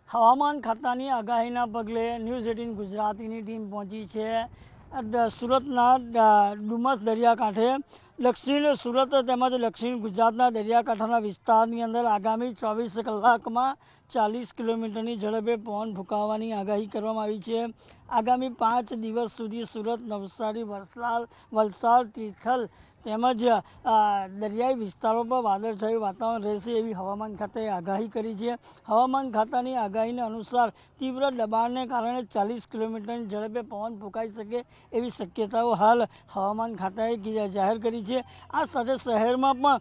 હવામાન ખાતાની આગાહીના પગલે ન્યૂઝ 18 ગુજરાતીની ટીમ પહોંચી છે સુરતના ડુમસ દરિયાકાંઠે. દક્ષિણ સુરત તેમજ દક્ષિણ ગુજરાતના દરિયાકાંઠાના વિસ્તારની અંદર આગામી 24 કલાકમાં 40 કિલોમીટરની ઝડપે પવન ફૂંકાવાની આગાહી કરવામાં આવી છે. આગામી 5 દિવસ સુધી સુરત, નવસારી, વલસાડ, તિથલ તેમજ દરિયાઈ વિસ્તારો પર વાદળછાયું વાતાવરણ રહેશે એવી હવામાન ખાતાએ આગાહી કરી છે. હવામાન ખાતાની આગાહીના અનુસાર તીવ્ર દબાણને કારણે 40 કિલોમીટરની ઝડપે પવન ફૂંકાઈ શકે એવી શક્યતાઓ હાલ હવામાન ખાતાએ જાહેર કરી છે. આ સાથે શહેરમાં પણ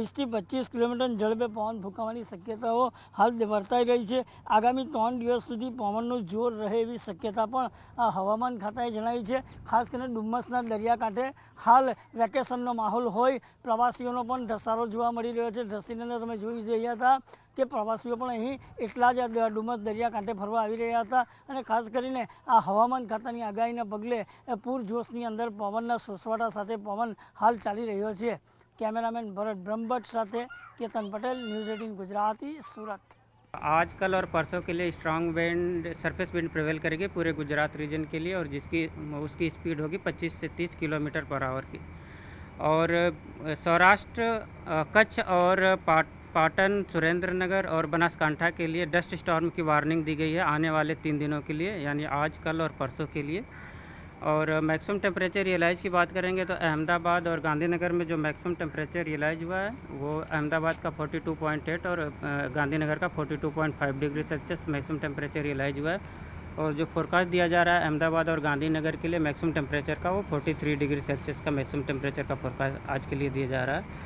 20થી 25 કિલોમીટરની ઝડપે પવન ફૂંકાવાની શક્યતાઓ હાલ વર્તાઈ રહી છે. આગામી 3 દિવસ સુધી પવનનું જોર રહે એવી શક્યતા પણ હવામાન ખાતાએ જણાવી છે. ખાસ કરીને ડુમ્મસના દરિયાકાંઠે હાલ વેકેશનનો માહોલ હોય, પ્રવાસીઓનો પણ ધસારો જોવા મળી રહ્યો છે. ધસીની અંદર તમે જોઈ રહ્યા હતા કે પ્રવાસીઓ પણ અહીં એટલા જ ડુમસ દરિયાકાંઠે ફરવા આવી રહ્યા હતા અને ખાસ કરીને આ હવામાન ખાતાની આગાહીના પગલે પૂરજોશની અંદર પવનના સોસવાટા સાથે પવન હાલ ચાલી રહ્યો છે. કેમેરામેન ભરત બ્રહ્મભટ્ટ સાથે કેતન પટેલ, ન્યૂઝ 18 ગુજરાતી, સુરત. आज कल और परसों के लिए strong wind, surface wind prevail करेगी पूरे गुजरात रीजन के लिए और उसकी स्पीड होगी 25 से 30 किलोमीटर पर आवर की. और सौराष्ट्र, कच्छ और पाटन, सुरेंद्रनगर और बनासकांठा के लिए डस्ट स्टॉर्म की वार्निंग दी गई है आने वाले 3 दिनों के लिए, यानी आज, कल और परसों के लिए. और मैक्सिमम टेम्परेचर रियलाइज की बात करेंगे तो अहमदाबाद और गांधीनगर में जो मैक्सिमम टेम्परेचर रियलाइज हुआ है वो अहमदाबाद का 42.8 और गांधीनगर का 42.5 degree Celsius maximum temperature realise हुआ है. और जो फोरकास्ट दिया जा रहा है अहमदाबाद और गांधीनगर के लिए मैक्सिमम टेम्परेचर का वो 43 डिग्री सेल्सियस का मैक्सिमम टेम्परेचर का फोरकास्ट आज के लिए दिया जा रहा है.